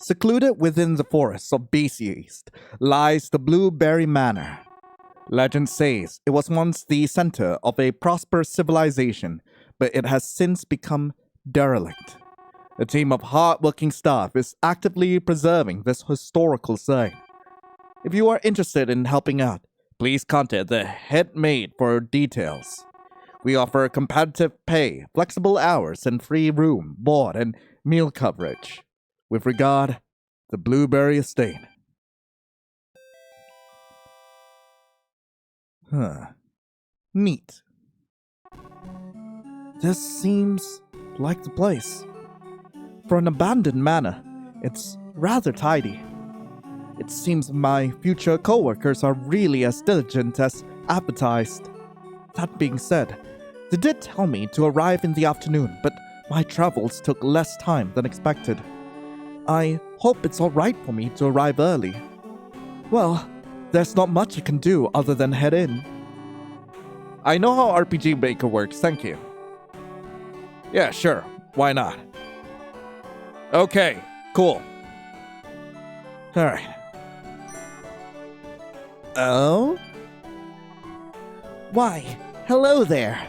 Secluded within the forests of Beast Yeast lies the Blueberry Manor. Legend says it was once the center of a prosperous civilization, but it has since become derelict. A team of hard-working staff is actively preserving this historical site. If you are interested in helping out, please contact the head maid for details. We offer competitive pay, flexible hours, and free room, board, and meal coverage. With regard, the Blueberry Estate. Neat. This seems like the place. For an abandoned manor, it's rather tidy. It seems my future co-workers are really as diligent as advertised. That being said, they did tell me to arrive in the afternoon, but my travels took less time than expected. I hope it's alright for me to arrive early. Well, there's not much I can do other than head in. I know how RPG Maker works, thank you. Yeah, sure, why not? Okay, cool. Alright. Oh? Why, hello there.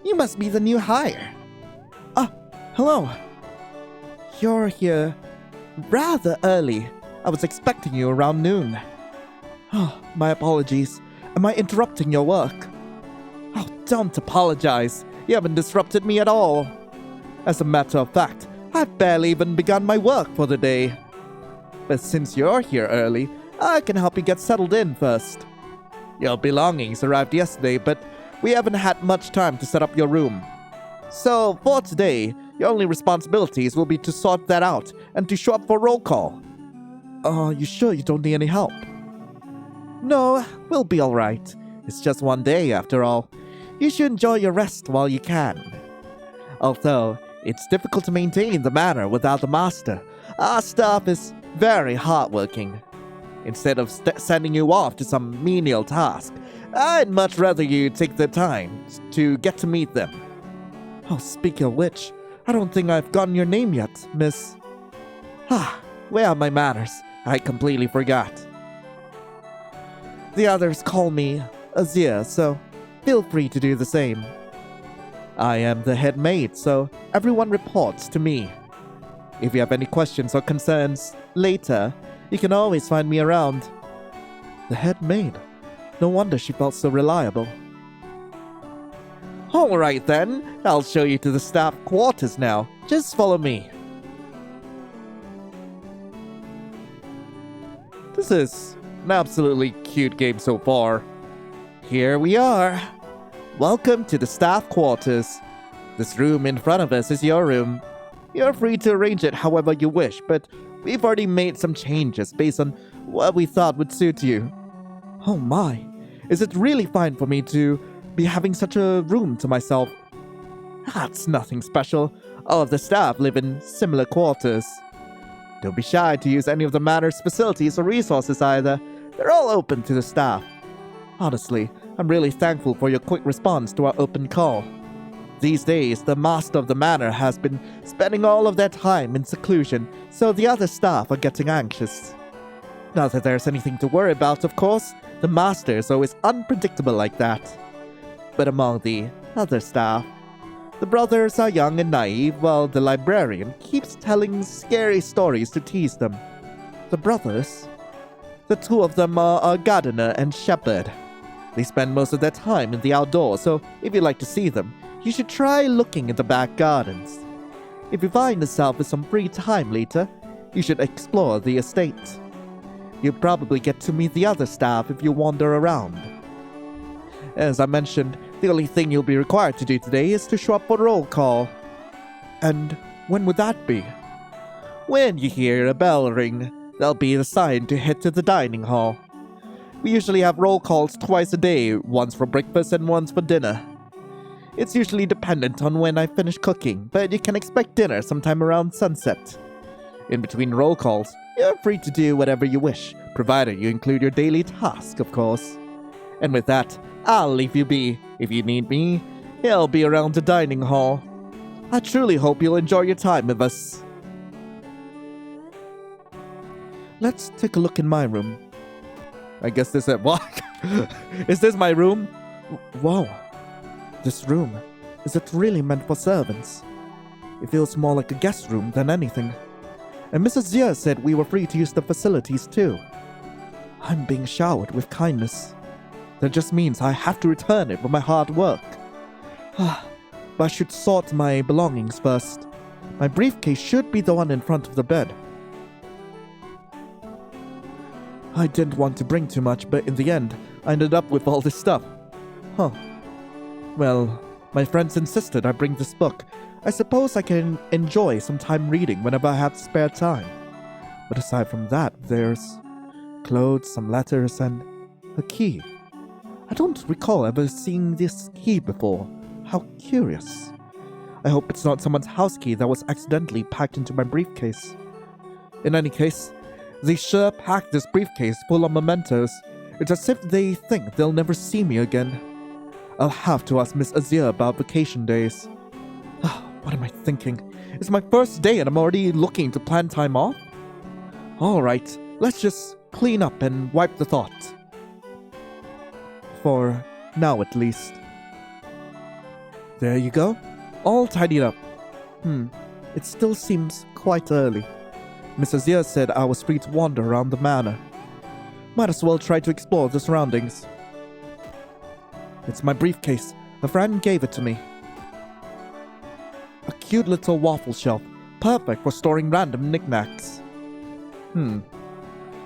You must be the new hire. Hello. You're here rather early. I was expecting you around noon. Oh, my apologies. Am I interrupting your work? Oh, don't apologize. You haven't disrupted me at all. As a matter of fact, I've barely even begun my work for the day. But since you're here early, I can help you get settled in first. Your belongings arrived yesterday, but we haven't had much time to set up your room. So, for today, your only responsibilities will be to sort that out and to show up for roll call. You sure you don't need any help? No, we'll be alright. It's just one day after all. You should enjoy your rest while you can. Although, it's difficult to maintain the manor without the master. Our staff is very hardworking. Instead of sending you off to some menial task, I'd much rather you take the time to get to meet them. Oh, speaking of which, I don't think I've gotten your name yet, Miss... where are my manners? I completely forgot. The others call me Azir, so feel free to do the same. I am the head maid, so everyone reports to me. If you have any questions or concerns later, you can always find me around. The head maid. No wonder she felt so reliable. Alright then, I'll show you to the staff quarters now. Just follow me. This is an absolutely cute game so far. Here we are. Welcome to the staff quarters. This room in front of us is your room. You're free to arrange it however you wish, but we've already made some changes based on what we thought would suit you. Oh my, is it really fine for me to be having such a room to myself? That's nothing special. All of the staff live in similar quarters. Don't be shy to use any of the manor's facilities or resources either. They're all open to the staff. Honestly, I'm really thankful for your quick response to our open call. These days, the master of the manor has been spending all of their time in seclusion, so the other staff are getting anxious. Not that there's anything to worry about, of course. The master is always unpredictable like that. But among the other staff, the brothers are young and naive, while the librarian keeps telling scary stories to tease them. The brothers? The two of them are a gardener and shepherd. They spend most of their time in the outdoors, so if you'd like to see them, you should try looking in the back gardens. If you find yourself with some free time later, you should explore the estate. You'll probably get to meet the other staff if you wander around. As I mentioned, the only thing you'll be required to do today is to show up for roll call. And when would that be? When you hear a bell ring, there'll be a sign to head to the dining hall. We usually have roll calls twice a day, once for breakfast and once for dinner. It's usually dependent on when I finish cooking, but you can expect dinner sometime around sunset. In between roll calls, you're free to do whatever you wish, provided you include your daily task, of course. And with that, I'll leave you be. If you need me, I'll be around the dining hall. I truly hope you'll enjoy your time with us. Let's take a look in my room. I guess this is what? Is this my room? Whoa. This room. Is it really meant for servants? It feels more like a guest room than anything. And Mrs. Zier said we were free to use the facilities too. I'm being showered with kindness. That just means I have to return it for my hard work. But I should sort my belongings first. My briefcase should be the one in front of the bed. I didn't want to bring too much, but in the end, I ended up with all this stuff. Huh. Well, my friends insisted I bring this book. I suppose I can enjoy some time reading whenever I have spare time. But aside from that, there's clothes, some letters, and a key. I don't recall ever seeing this key before. How curious. I hope it's not someone's house key that was accidentally packed into my briefcase. In any case, they sure packed this briefcase full of mementos. It's as if they think they'll never see me again. I'll have to ask Miss Azir about vacation days. What am I thinking? It's my first day and I'm already looking to plan time off? Alright, let's just clean up and wipe the thought. For now at least. There you go. All tidied up. It still seems quite early. Miss Azir said I was free to wander around the manor. Might as well try to explore the surroundings. It's my briefcase. A friend gave it to me. A cute little waffle shelf, perfect for storing random knickknacks.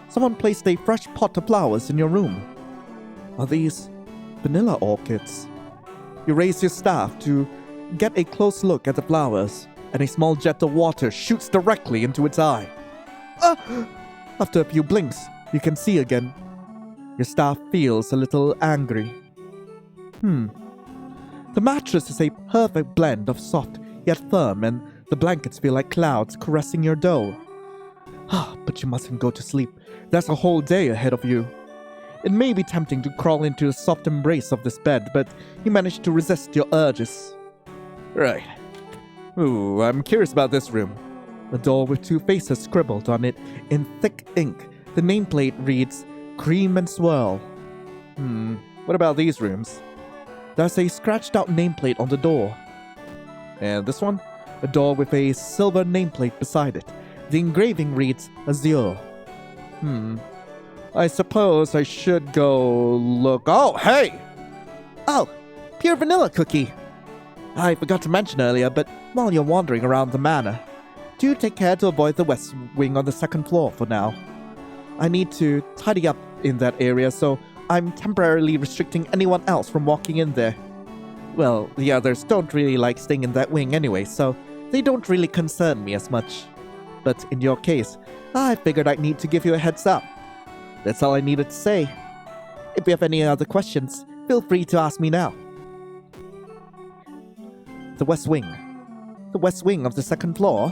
Someone placed a fresh pot of flowers in your room. Are these vanilla orchids? You raise your staff to get a close look at the flowers, and a small jet of water shoots directly into its eye. After a few blinks, you can see again. Your staff feels a little angry. The mattress is a perfect blend of soft yet firm, and the blankets feel like clouds caressing your dough. But you mustn't go to sleep. There's a whole day ahead of you. It may be tempting to crawl into the soft embrace of this bed, but you manage to resist your urges. Right. Ooh, I'm curious about this room. A door with two faces scribbled on it in thick ink. The nameplate reads, Cream and Swirl. What about these rooms? There's a scratched out nameplate on the door. And this one? A door with a silver nameplate beside it. The engraving reads, Azure. I suppose I should go look. Oh, hey! Oh, pure vanilla cookie. I forgot to mention earlier, but while you're wandering around the manor, do take care to avoid the west wing on the second floor for now. I need to tidy up in that area, so I'm temporarily restricting anyone else from walking in there. Well, the others don't really like staying in that wing anyway, so they don't really concern me as much. But in your case, I figured I'd need to give you a heads up. That's all I needed to say. If you have any other questions, feel free to ask me now. The west wing. The west wing of the second floor?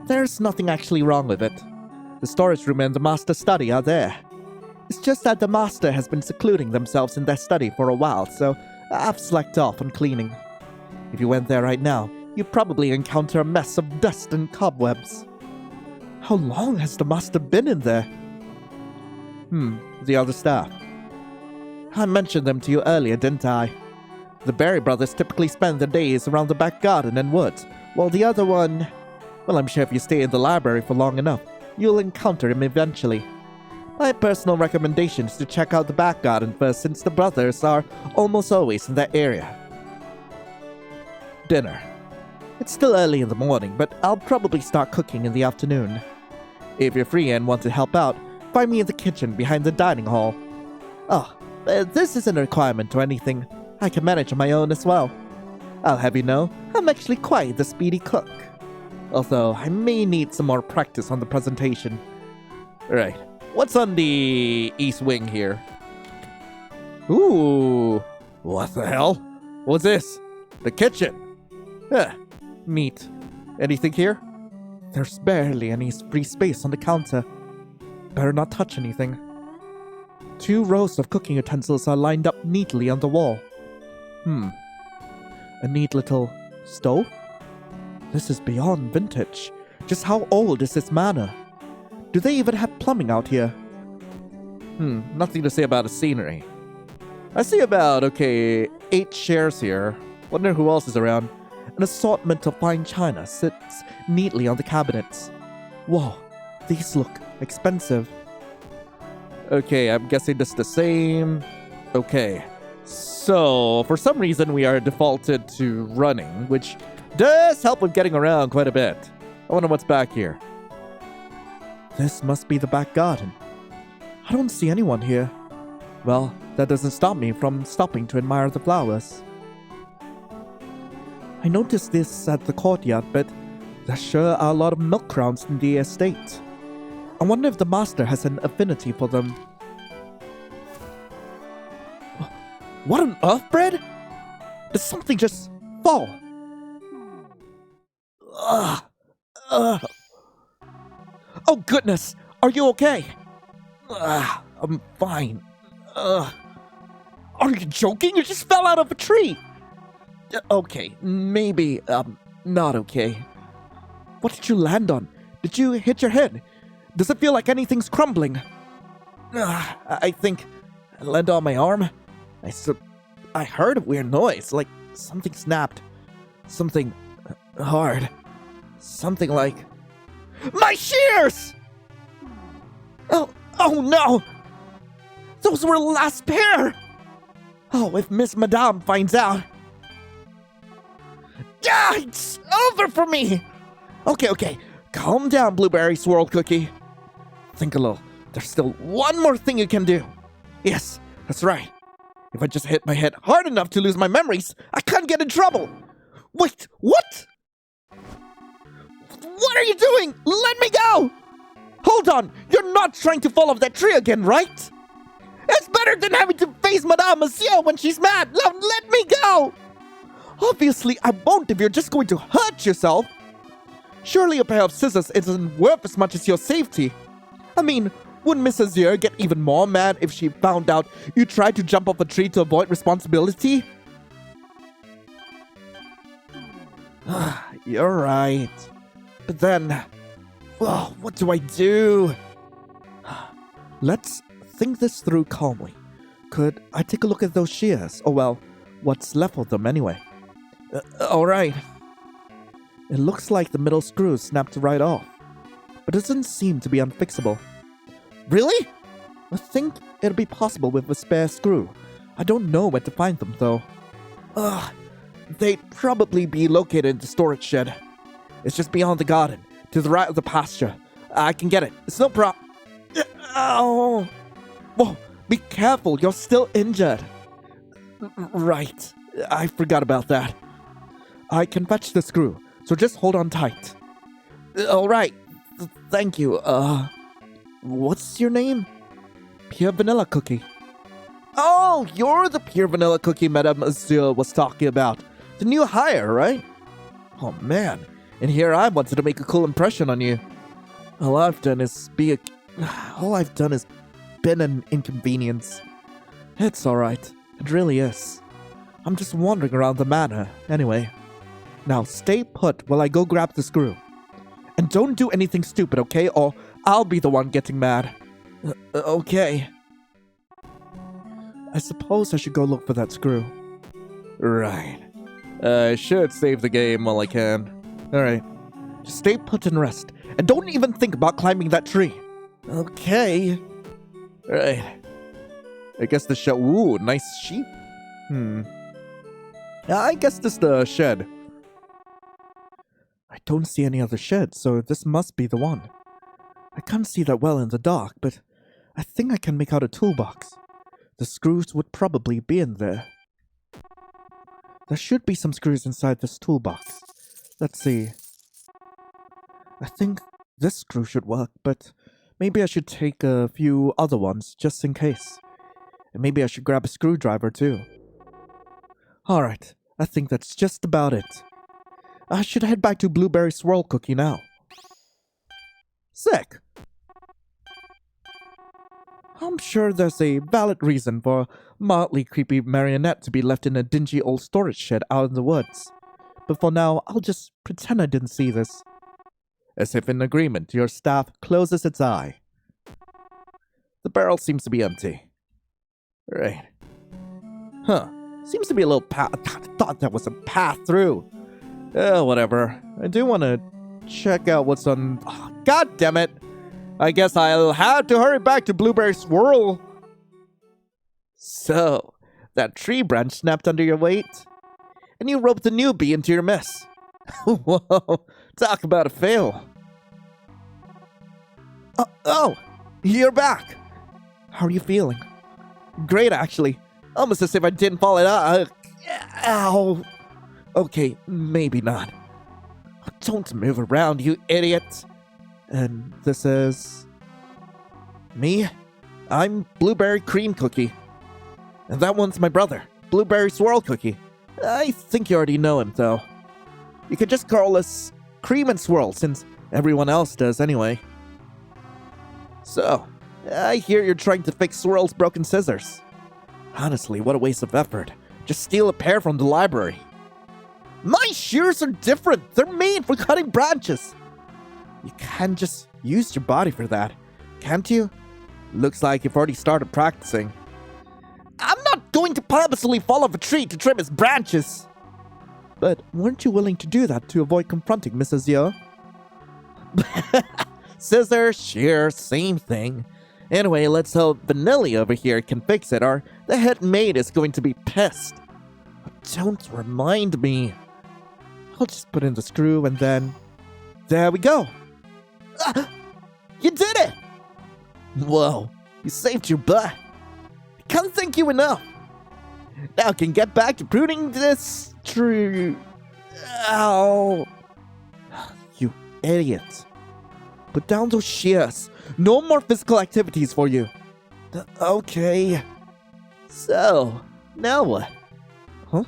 There's nothing actually wrong with it. The storage room and the master study are there. It's just that the master has been secluding themselves in their study for a while, so I've slacked off on cleaning. If you went there right now, you'd probably encounter a mess of dust and cobwebs. How long has the master been in there? The other staff. I mentioned them to you earlier, didn't I? The Berry brothers typically spend their days around the back garden and woods, while the other one... Well, I'm sure if you stay in the library for long enough, you'll encounter him eventually. My personal recommendation is to check out the back garden first, since the brothers are almost always in that area. Dinner. It's still early in the morning, but I'll probably start cooking in the afternoon. If you're free and want to help out, find me in the kitchen behind the dining hall. This isn't a requirement or anything. I can manage on my own as well. I'll have you know, I'm actually quite the speedy cook. Although, I may need some more practice on the presentation. Right, what's on the east wing here? Ooh, what the hell? What's this? The kitchen? Neat. Anything here? There's barely any free space on the counter. Better not touch anything. 2 rows of cooking utensils are lined up neatly on the wall. A neat little stove? This is beyond vintage. Just how old is this manor? Do they even have plumbing out here? Nothing to say about the scenery. I see about, 8 chairs here. Wonder who else is around. An assortment of fine china sits neatly on the cabinets. Whoa, these look expensive. Okay, I'm guessing this is the same. Okay, so for some reason we are defaulted to running, which does help with getting around quite a bit. I wonder what's back here. This must be the back garden. I don't see anyone here. Well, that doesn't stop me from stopping to admire the flowers. I noticed this at the courtyard, but there sure are a lot of milk crowns in the estate. I wonder if the master has an affinity for them. What on earth, Bread? Did something just fall? Oh goodness, are you okay? I'm fine. Are you joking? You just fell out of a tree. Okay, maybe not okay. What did you land on? Did you hit your head? Does it feel like anything's crumbling? I think I landed on my arm. I heard a weird noise, like something snapped. Something hard. Something like... My shears! Oh no! Those were the last pair! Oh, if Miss Madame finds out... It's over for me! Okay, calm down, Blueberry Swirl Cookie. Think a little. There's still one more thing you can do. Yes, that's right. If I just hit my head hard enough to lose my memories, I can't get in trouble. Wait, what? What are you doing? Let me go! Hold on, you're not trying to fall off that tree again, right? It's better than having to face Madame Monsieur when she's mad. Now let me go! Obviously, I won't if you're just going to hurt yourself. Surely a pair of scissors isn't worth as much as your safety. I mean, wouldn't Miss Azure get even more mad if she found out you tried to jump off a tree to avoid responsibility? You're right. But then... what do I do? Let's think this through calmly. Could I take a look at those shears? Or well, what's left of them anyway? Alright. It looks like the middle screw snapped right off. But it doesn't seem to be unfixable. Really? I think it'll be possible with a spare screw. I don't know where to find them though. They'd probably be located in the storage shed. It's just beyond the garden, to the right of the pasture. I can get it. It's no problem. Ow! Whoa, be careful, you're still injured. Right, I forgot about that. I can fetch the screw, so just hold on tight. Alright, thank you. What's your name? Pure Vanilla Cookie. Oh, you're the Pure Vanilla Cookie Madame Azure was talking about. The new hire, right? Oh man, and here I wanted to make a cool impression on you. All I've done is been an inconvenience. It's alright, it really is. I'm just wandering around the manor, anyway. Now stay put while I go grab the screw. And don't do anything stupid, okay? Or I'll be the one getting mad. Okay. I suppose I should go look for that screw. Right. I should save the game while I can. Alright. Just stay put and rest. And don't even think about climbing that tree. Okay. Right. I guess the shed. Ooh, nice sheep. I guess this is the shed. I don't see any other sheds, so this must be the one. I can't see that well in the dark, but I think I can make out a toolbox. The screws would probably be in there. There should be some screws inside this toolbox. Let's see. I think this screw should work, but maybe I should take a few other ones just in case. And maybe I should grab a screwdriver too. Alright, I think that's just about it. I should head back to Blueberry Swirl Cookie now. Sick! I'm sure there's a valid reason for a mildly creepy marionette to be left in a dingy old storage shed out in the woods. But for now, I'll just pretend I didn't see this. As if in agreement, your staff closes its eye. The barrel seems to be empty. Right. Huh. Seems to be a little path. I thought that was a path through. Whatever. I do want to check out what's on... Oh, God damn it. I guess I'll have to hurry back to Blueberry Swirl. So, that tree branch snapped under your weight, and you roped a newbie into your mess. Whoa, talk about a fail. Oh, you're back. How are you feeling? Great, actually. Almost as if I didn't fall it out. Ow. Okay, maybe not. Don't move around, you idiot. And this is... me? I'm Blueberry Cream Cookie. And that one's my brother, Blueberry Swirl Cookie. I think you already know him, though. You could just call us Cream and Swirl, since everyone else does anyway. So, I hear you're trying to fix Swirl's broken scissors. Honestly, what a waste of effort. Just steal a pair from the library. My shears are different. They're made for cutting branches. You can't just use your body for that, can't you? Looks like you've already started practicing. I'm not going to purposely fall off a tree to trim its branches. But weren't you willing to do that to avoid confronting Mrs. Yo? Scissor, shear, same thing. Anyway, let's hope Vanilla over here can fix it, or the head maid is going to be pissed. Don't remind me. I'll just put in the screw and then... there we go. You did it! Whoa, you saved your butt. I can't thank you enough. Now I can get back to pruning this tree. Ow. You idiot. Put down those shears. No more physical activities for you. Okay. So, now what? Huh?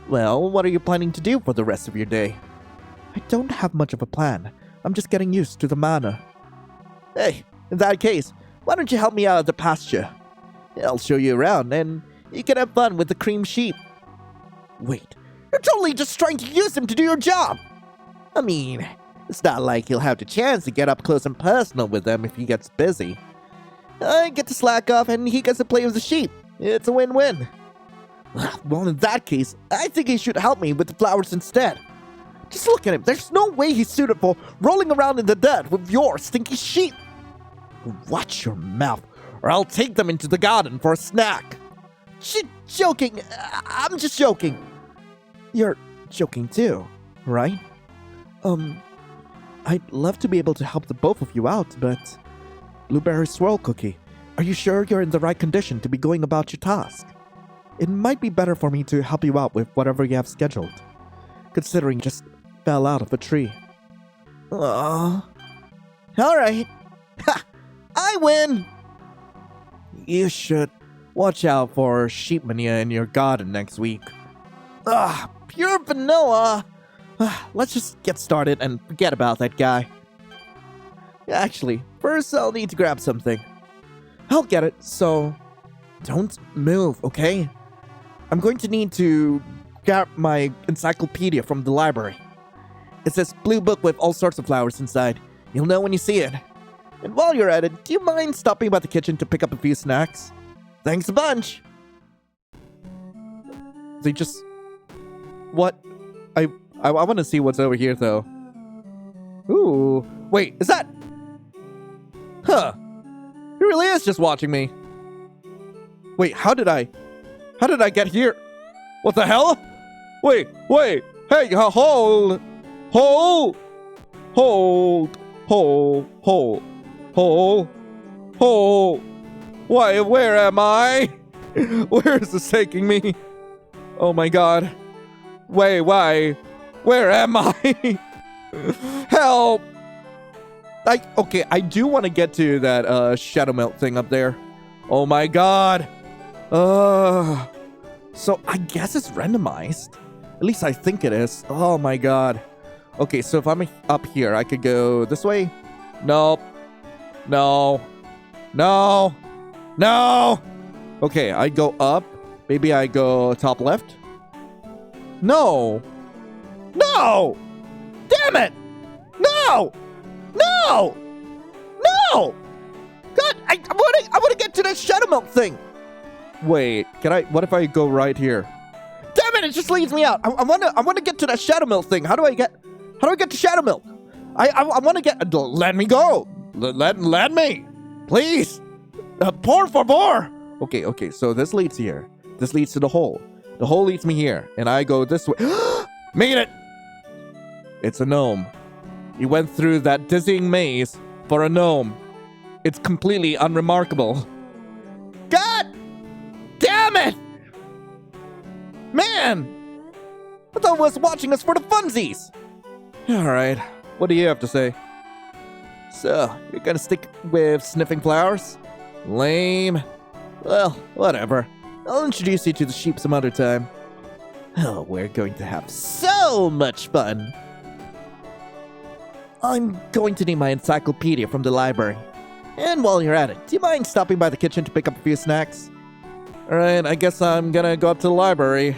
Well, what are you planning to do for the rest of your day? I don't have much of a plan. I'm just getting used to the manor. Hey, in that case, why don't you help me out at the pasture? I'll show you around, and you can have fun with the cream sheep. Wait, you're totally just trying to use him to do your job! I mean, it's not like he'll have the chance to get up close and personal with them if he gets busy. I get to slack off, and he gets to play with the sheep. It's a win-win. Well, in that case, I think he should help me with the flowers instead. Just look at him. There's no way he's suited for rolling around in the dirt with your stinky sheep. Watch your mouth, or I'll take them into the garden for a snack. Joking. I'm just joking. You're joking too, right? I'd love to be able to help the both of you out, but... Blueberry Swirl Cookie, are you sure you're in the right condition to be going about your task? It might be better for me to help you out with whatever you have scheduled, considering you just fell out of a tree. Aww. Alright. Ha! I win! You should watch out for sheep mania in your garden next week. Pure vanilla! Let's just get started and forget about that guy. Actually, first I'll need to grab something. I'll get it, so don't move, okay? I'm going to need to grab my encyclopedia from the library. It's this blue book with all sorts of flowers inside. You'll know when you see it. And while you're at it, do you mind stopping by the kitchen to pick up a few snacks? Thanks a bunch! They just... What? I want to see what's over here, though. Ooh. Wait, is that... Huh. He really is just watching me. Wait, how did I get here? What the hell? Wait. Hey, hold. Why, where am I? Where is this taking me? Oh my god. Wait, why? Where am I? Help! Okay, I do want to get to that shadow melt thing up there. Oh my god. So I guess it's randomized. At least I think it is. Oh my god. Okay, so if I'm up here, I could go this way? Nope. No. Okay, I go up. Maybe I go top left? No. Damn it! No! No! No! No! God, I wanna get to that shadow milk thing. Wait, what if I go right here? Damn it, it just leads me out. I wanna get to that shadow milk thing. How do I get to shadow milk? I wanna get, let me go. Let me, please. Por favor. Okay, so this leads here. This leads to the hole. The hole leads me here, and I go this way. Made it! It's a gnome. You went through that dizzying maze for a gnome. It's completely unremarkable. God damn it! Man! I thought I was watching us for the funsies! Alright, what do you have to say? So, you're gonna stick with sniffing flowers? Lame. Well, whatever. I'll introduce you to the sheep some other time. Oh, we're going to have so much fun! I'm going to need my encyclopedia from the library. And while you're at it, do you mind stopping by the kitchen to pick up a few snacks? Alright, I guess I'm gonna go up to the library.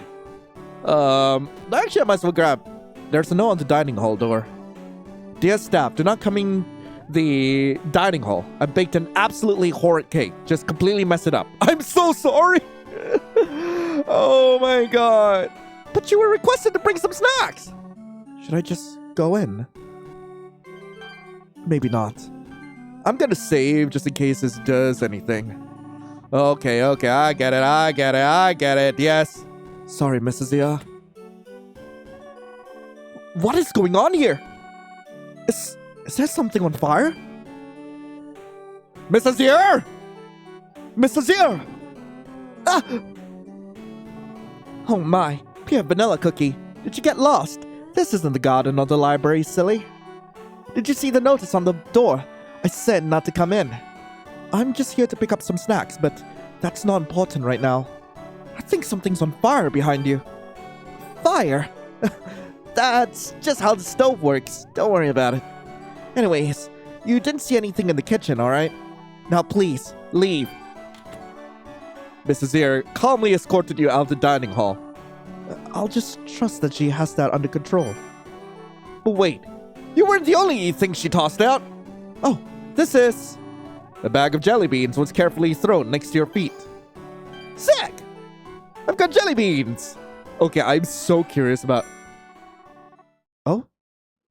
Actually I might as well grab. There's a note on the dining hall door. Dear staff, do not come in the dining hall. I baked an absolutely horrid cake. Just completely messed it up. I'm so sorry! Oh my god. But you were requested to bring some snacks! Should I just go in? Maybe not. I'm gonna save just in case this does anything. Okay, I get it, yes. Sorry, Mrs. Zia. What is going on here? Is there something on fire? Mrs. Zia! Mrs. Zia! Ah! Oh my, pure vanilla cookie. Did you get lost? This isn't the garden or the library, silly. Did you see the notice on the door? I said not to come in. I'm just here to pick up some snacks, but that's not important right now. I think something's on fire behind you. Fire? That's just how the stove works. Don't worry about it. Anyways, you didn't see anything in the kitchen, alright? Now please, leave. Mrs. Zia calmly escorted you out of the dining hall. I'll just trust that she has that under control. But wait, you weren't the only thing she tossed out. Oh, this is... A bag of jelly beans was carefully thrown next to your feet. Sick! I've got jelly beans! Okay, I'm so curious about... Oh?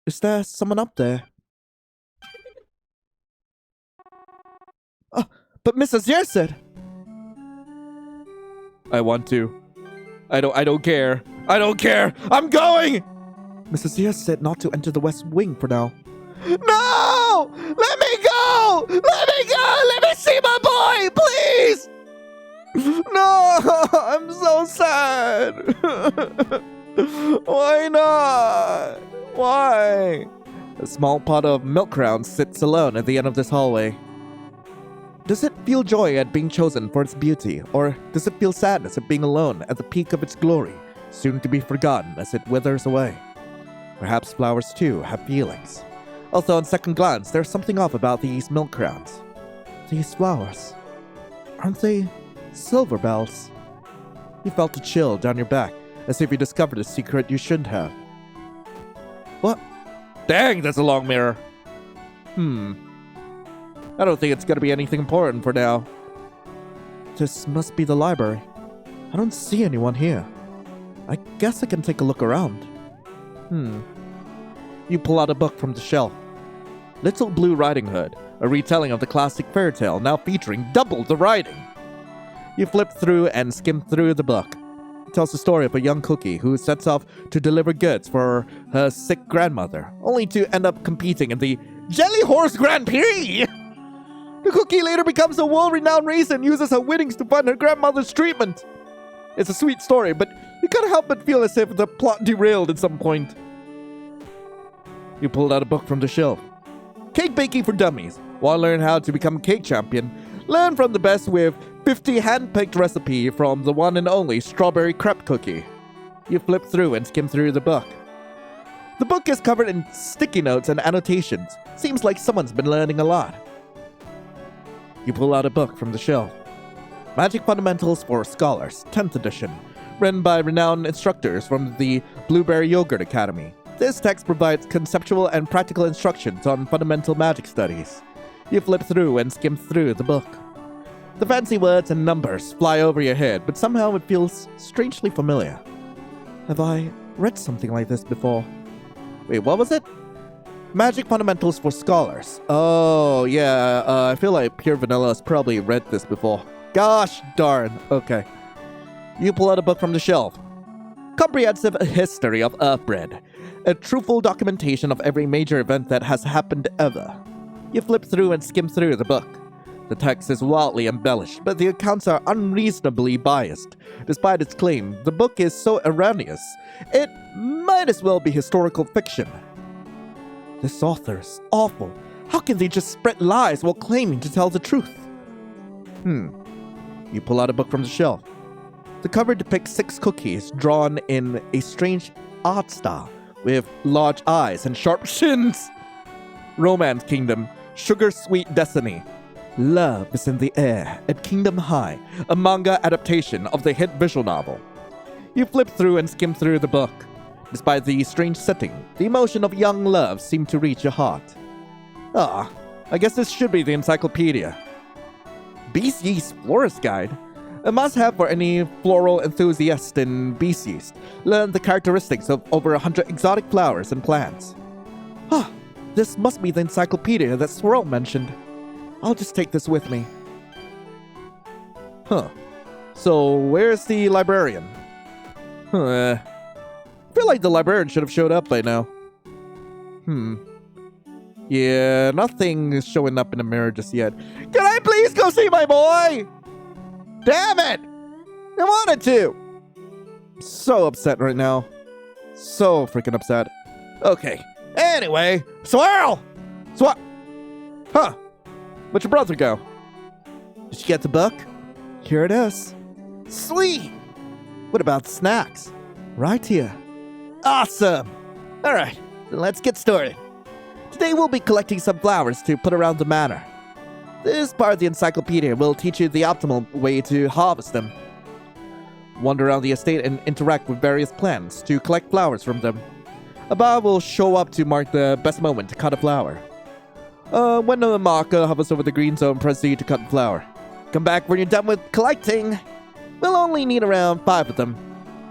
Is there someone up there? Oh, but Mrs. Zia said... I want to. I don't care. I don't care! I'm going! Mrs. Zia said not to enter the West Wing for now. No! Let me go! Let me go! Let me see my boy, please! No! I'm so sad! Why not? Why? A small pot of milk rounds sits alone at the end of this hallway. Does it feel joy at being chosen for its beauty, or does it feel sadness at being alone at the peak of its glory, soon to be forgotten as it withers away? Perhaps flowers too have feelings. Although on second glance, there's something off about these milk crowns. These flowers. Aren't they silver bells? You felt a chill down your back, as if you discovered a secret you shouldn't have. What? Dang, that's a long mirror. I don't think it's gonna be anything important for now. This must be the library. I don't see anyone here. I guess I can take a look around. You pull out a book from the shelf. Little Blue Riding Hood, a retelling of the classic fairy tale now featuring double the riding. You flip through and skim through the book. It tells the story of a young cookie who sets off to deliver goods for her sick grandmother, only to end up competing in the Jelly Horse Grand Prix! The cookie later becomes a world-renowned racer and uses her winnings to fund her grandmother's treatment. It's a sweet story, but you can't help but feel as if the plot derailed at some point. You pulled out a book from the shelf. Cake Baking for Dummies. Want to learn how to become a cake champion? Learn from the best with 50 hand-picked recipe from the one and only strawberry crepe cookie. You flip through and skim through the book. The book is covered in sticky notes and annotations. Seems like someone's been learning a lot. You pull out a book from the shelf. Magic Fundamentals for Scholars, 10th edition. Written by renowned instructors from the Blueberry Yogurt Academy. This text provides conceptual and practical instructions on fundamental magic studies. You flip through and skim through the book. The fancy words and numbers fly over your head, but somehow it feels strangely familiar. Have I read something like this before? Wait, what was it? Magic Fundamentals for Scholars. Oh, yeah, I feel like Pure Vanilla has probably read this before. Gosh darn. Okay. You pull out a book from the shelf. Comprehensive History of Earthbread. A truthful documentation of every major event that has happened ever. You flip through and skim through the book. The text is wildly embellished, but the accounts are unreasonably biased. Despite its claim, the book is so erroneous, it might as well be historical fiction. This author is awful. How can they just spread lies while claiming to tell the truth? You pull out a book from the shelf. The cover depicts 6 cookies drawn in a strange art style, with large eyes and sharp shins. Romance Kingdom, Sugar Sweet Destiny. Love is in the air at Kingdom High, a manga adaptation of the hit visual novel. You flip through and skim through the book. Despite the strange setting, the emotion of young love seemed to reach your heart. I guess this should be the encyclopedia. Beast Yeast Florist Guide? A must-have for any floral enthusiast in Beast Yeast. Learn the characteristics of over 100 exotic flowers and plants. This must be the encyclopedia that Swirl mentioned. I'll just take this with me. So, where's the librarian? I feel like the librarian should have showed up by now. Yeah, nothing is showing up in the mirror just yet. Can I please go see my boy? Damn it! I wanted to! So upset right now. So freaking upset. Okay. Anyway, Swirl! Where'd your brother go? Did you get the book? Here it is. Sweet! What about snacks? Right here. Awesome! Alright, then let's get started. Today we'll be collecting some flowers to put around the manor. This part of the encyclopedia will teach you the optimal way to harvest them. Wander around the estate and interact with various plants to collect flowers from them. A bar will show up to mark the best moment to cut a flower. When the marker hovers over the green zone, proceed to cut the flower. Come back when you're done with collecting. We'll only need around 5 of them.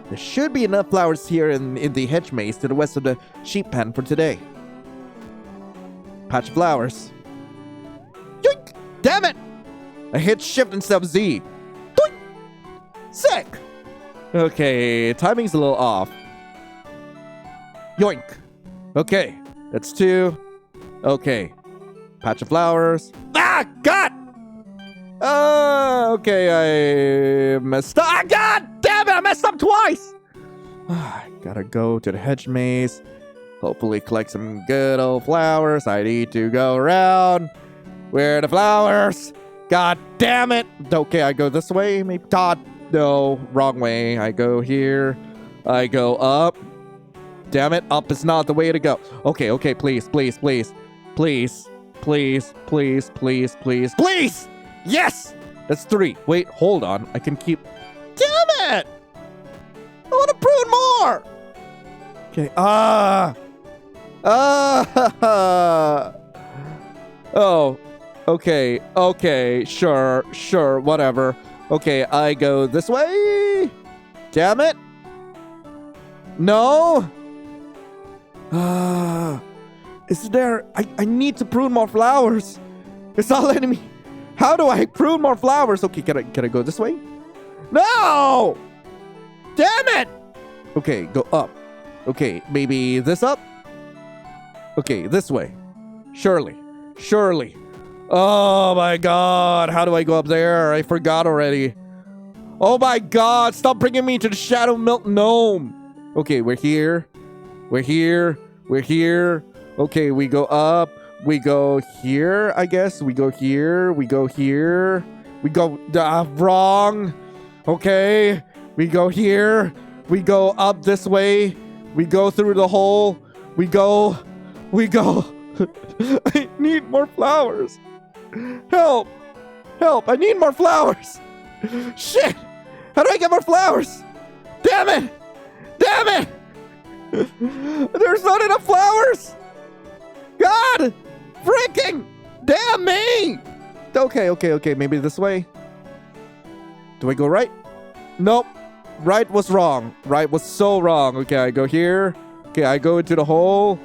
There should be enough flowers here in the hedge maze to the west of the sheep pen for today. Patch of flowers. Yoink! Damn it! I hit shift instead of Z. Doink! Sick! Okay, timing's a little off. Yoink! Okay, that's 2. Okay. Patch of flowers. Ah! God! Okay, I messed up. Ah, God! Damn it! I messed up twice! Gotta go to the hedge maze. Hopefully collect some good old flowers. I need to go around. Where are the flowers? God damn it! Okay, I go this way. Maybe. God, no. Wrong way. I go here. I go up. Damn it. Up is not the way to go. Okay, please. Please! Yes! That's 3. Wait, hold on. I can keep... Damn it! I want to prune more! Okay, Oh. Okay, sure, whatever. Okay, I go this way? Damn it! No? Is there... I need to prune more flowers. It's not letting me... How do I prune more flowers? Okay, can I go this way? No! Damn it! Okay, go up. Okay, maybe this up? Okay, this way. Surely. Oh my god, how do I go up there? I forgot already. Oh my god, stop bringing me to the Shadow Milk Gnome. Okay, we're here. Okay, we go up. We go here, I guess. We go here. We go wrong. Okay. We go here. We go up this way. We go through the hole. We go. I need more flowers. Help. I need more flowers. Shit. How do I get more flowers? Damn it. There's not enough flowers! God! Freaking! Damn me! Okay, maybe this way. Do I go right? Nope. Right was wrong. Right was so wrong. Okay, I go here. Okay, I go into the hole.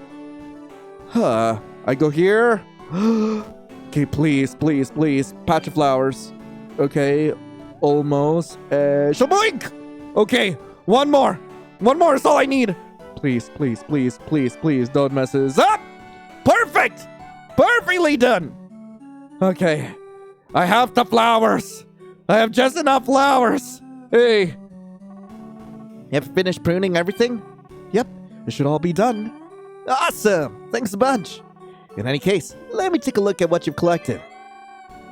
I go here. Okay, please. Patch of flowers. Okay, almost. Shaboink! Okay, one more. One more is all I need. Please, don't mess this up. Perfect! Perfectly done. Okay, I have the flowers. I have just enough flowers. Hey. You have finished pruning everything? Yep, it should all be done. Awesome! Thanks a bunch. In any case, let me take a look at what you've collected.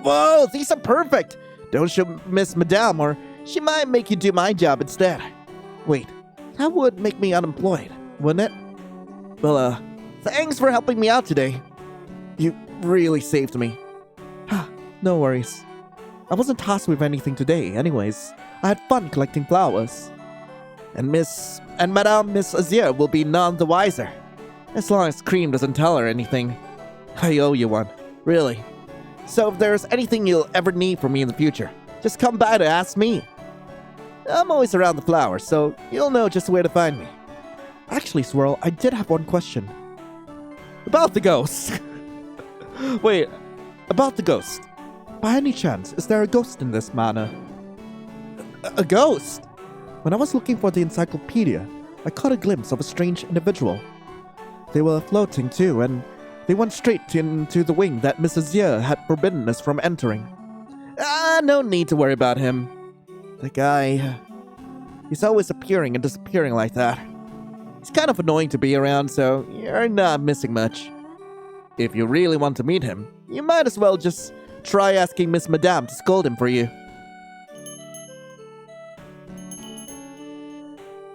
Whoa, these are perfect! Don't show Miss Madame or she might make you do my job instead. Wait, that would make me unemployed, wouldn't it? Well, thanks for helping me out today. You really saved me. No worries. I wasn't tasked with anything today, anyways. I had fun collecting flowers. And Madame Miss Azure will be none the wiser. As long as Cream doesn't tell her anything. I owe you one. Really. So if there's anything you'll ever need from me in the future, just come by to ask me. I'm always around the flowers, so you'll know just where to find me. Actually, Swirl, I did have one question. About the ghost. Wait, about the ghost. By any chance, is there a ghost in this manor? A ghost? When I was looking for the encyclopedia, I caught a glimpse of a strange individual. They were floating too, and they went straight into the wing that Mrs. Year had forbidden us from entering. No need to worry about him. The guy, he's always appearing and disappearing like that. He's kind of annoying to be around, so you're not missing much. If you really want to meet him, you might as well just try asking Miss Madame to scold him for you.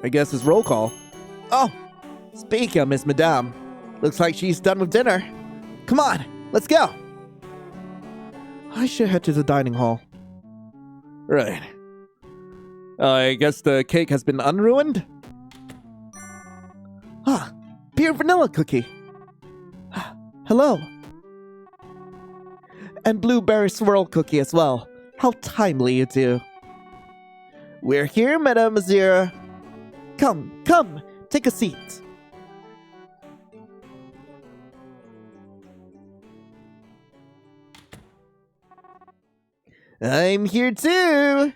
I guess it's roll call. Oh, speaking of Miss Madame, looks like she's done with dinner. Come on, let's go. I should head to the dining hall. Right. I guess the cake has been unruined? Pure vanilla cookie. Hello. And blueberry swirl cookie as well. How timely you do. We're here, Mademoiselle. Come, take a seat. I'm here too.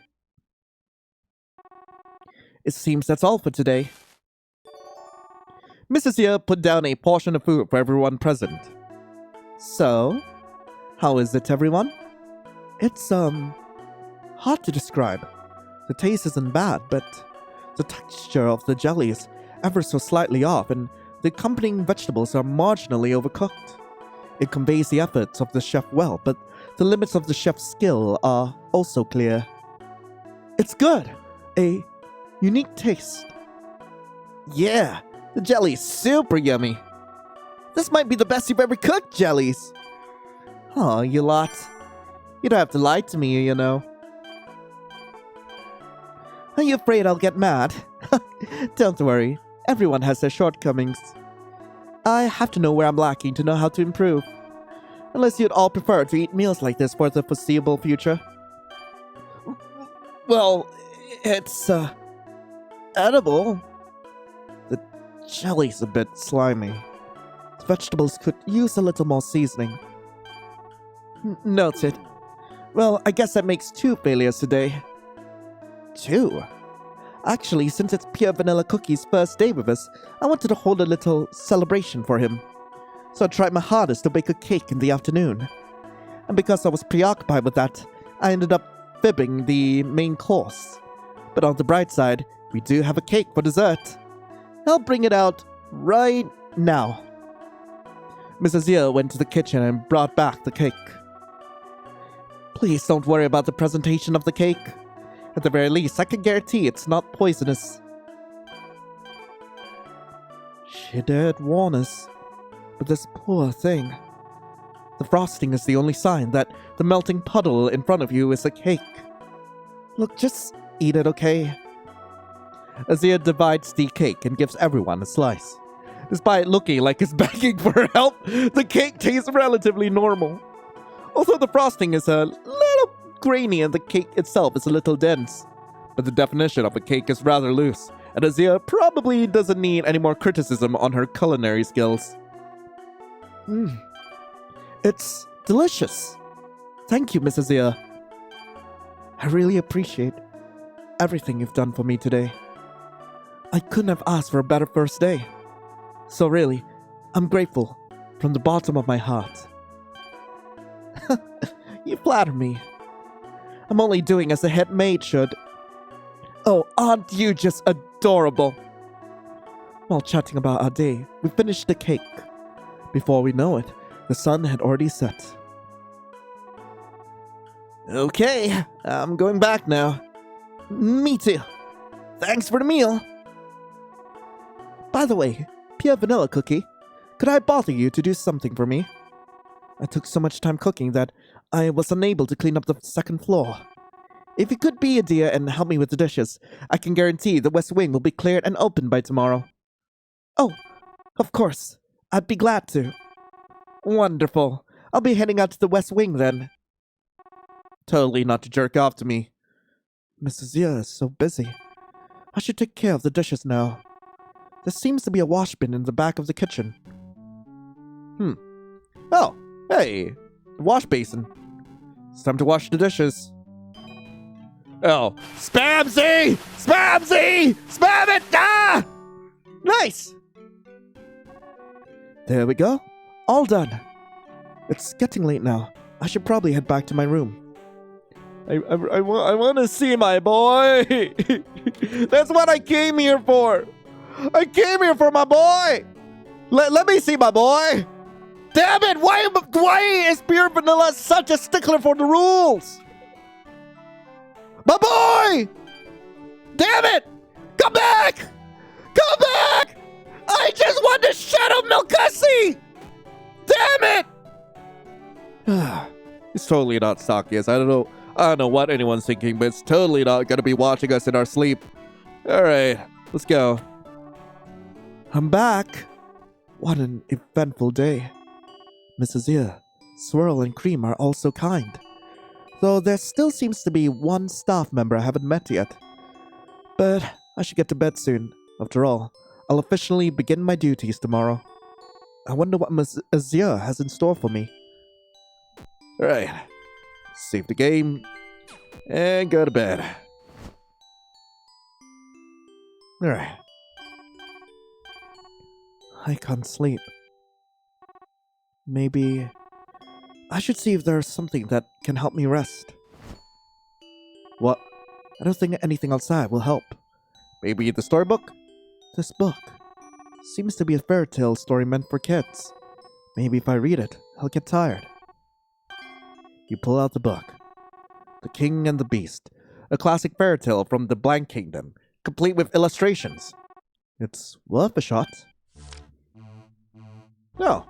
It seems that's all for today. Mrs. Year put down a portion of food for everyone present. So, how is it, everyone? It's, hard to describe. The taste isn't bad, but the texture of the jelly is ever so slightly off, and the accompanying vegetables are marginally overcooked. It conveys the efforts of the chef well, but the limits of the chef's skill are also clear. It's good. A unique taste. Yeah, the jelly is super yummy. This might be the best you've ever cooked, jellies. Oh, you lot. You don't have to lie to me, you know. Are you afraid I'll get mad? Don't worry. Everyone has their shortcomings. I have to know where I'm lacking to know how to improve. Unless you'd all prefer to eat meals like this for the foreseeable future. Well, it's, edible. The jelly's a bit slimy. The vegetables could use a little more seasoning. Noted. Well, I guess that makes 2 failures today. 2? Actually, since it's Pure Vanilla Cookie's first day with us, I wanted to hold a little celebration for him. So I tried my hardest to bake a cake in the afternoon. And because I was preoccupied with that, I ended up fibbing the main course. But on the bright side, we do have a cake for dessert. I'll bring it out right now. Mrs. Year went to the kitchen and brought back the cake. Please don't worry about the presentation of the cake. At the very least, I can guarantee it's not poisonous. She did warn us. But this poor thing. The frosting is the only sign that the melting puddle in front of you is a cake. Look, just eat it, okay? Azia divides the cake and gives everyone a slice. Despite looking like it's begging for help, the cake tastes relatively normal. Although the frosting is a little grainy and the cake itself is a little dense. But the definition of a cake is rather loose, and Azia probably doesn't need any more criticism on her culinary skills. It's delicious. Thank you, Miss Azia. I really appreciate everything you've done for me today. I couldn't have asked for a better first day. So really, I'm grateful from the bottom of my heart. You flatter me. I'm only doing as a head maid should. Oh, aren't you just adorable? While chatting about our day, we finished the cake. Before we know it, the sun had already set. Okay, I'm going back now. Me too. Thanks for the meal. By the way, Pia Vanilla Cookie, could I bother you to do something for me? I took so much time cooking that I was unable to clean up the second floor. If you could be a dear and help me with the dishes, I can guarantee the West Wing will be cleared and open by tomorrow. Oh, of course. I'd be glad to. Wonderful. I'll be heading out to the West Wing then. Totally not to jerk off to me. Mrs. Zia is so busy. I should take care of the dishes now. There seems to be a wash bin in the back of the kitchen. Oh, hey, wash basin. It's time to wash the dishes. Oh, Spamsy! Spamsy! Spam it! Ah! Nice! There we go. All done. It's getting late now. I should probably head back to my room. I want to see my boy. That's what I came here for. I came here for my boy. Let me see my boy. Damn it! Why is Pure Vanilla such a stickler for the rules? My boy! Damn it! Come back! Come back! I just want the Shadow Milkassi! Damn it! It's totally not Sakias. I don't know what anyone's thinking, but it's totally not gonna be watching us in our sleep. Alright, let's go. I'm back. What an eventful day. Mrs. Zia, Swirl, and Cream are all so kind. Though there still seems to be one staff member I haven't met yet. But I should get to bed soon. After all, I'll officially begin my duties tomorrow. I wonder what Ms. Azia has in store for me. Alright, save the game, and go to bed. Alright. I can't sleep. Maybe I should see if there's something that can help me rest. What? I don't think anything outside will help. Maybe the storybook? This book seems to be a fairy tale story meant for kids. Maybe if I read it, I'll get tired. You pull out the book. The King and the Beast, a classic fairy tale from the Blank Kingdom, complete with illustrations. It's worth a shot. Oh.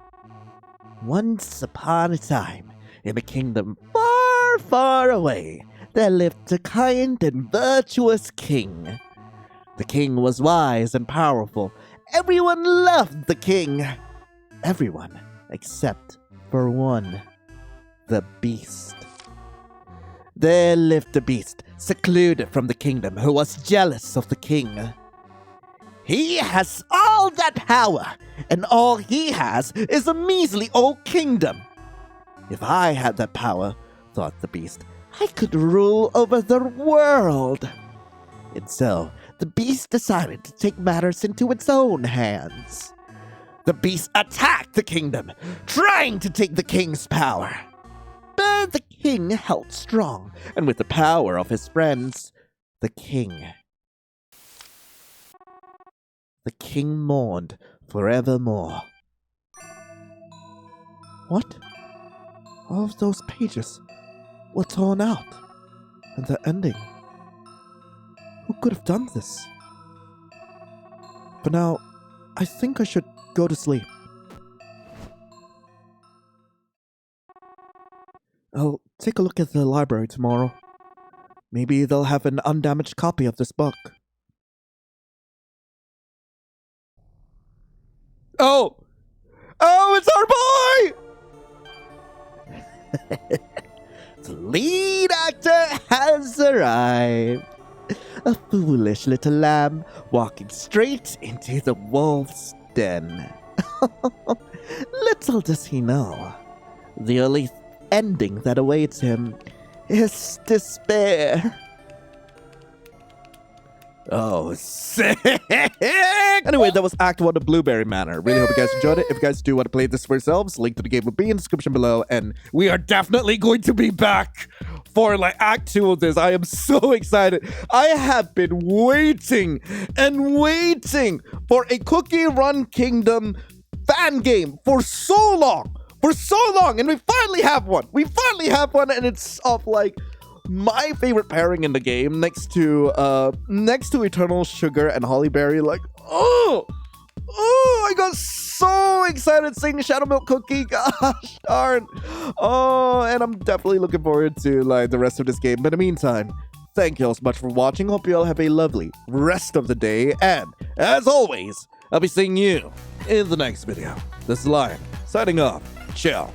Once upon a time, in a kingdom far, far away, there lived a kind and virtuous king. The king was wise and powerful. Everyone loved the king. Everyone except for one. The Beast. There lived a beast, secluded from the kingdom, who was jealous of the king. He has all that power, and all he has is a measly old kingdom. If I had that power, thought the beast, I could rule over the world. And so, the beast decided to take matters into its own hands. The beast attacked the kingdom, trying to take the king's power. But the king held strong, and with the power of his friends, the king mourned forevermore. What? All of those pages were torn out, and the ending. Who could have done this? For now, I think I should go to sleep. I'll take a look at the library tomorrow. Maybe they'll have an undamaged copy of this book. Oh, it's our boy! The lead actor has arrived. A foolish little lamb walking straight into the wolf's den. Little does he know, the only ending that awaits him is despair. Oh, sick! Anyway, that was Act 1 of Blueberry Manor. Really hope you guys enjoyed it. If you guys do want to play this for yourselves, link to the game will be in the description below. And we are definitely going to be back for like Act 2 of this. I am so excited. I have been waiting and waiting for a Cookie Run Kingdom fan game for so long. And we finally have one. And it's of like my favorite pairing in the game next to Eternal Sugar and Hollyberry. Like, oh, I got so excited seeing Shadow Milk Cookie. Gosh darn. Oh, and I'm definitely looking forward to like the rest of this game. But in the meantime, thank you all so much for watching. Hope you all have a lovely rest of the day. And as always, I'll be seeing you in the next video. This is Lion signing off. Ciao.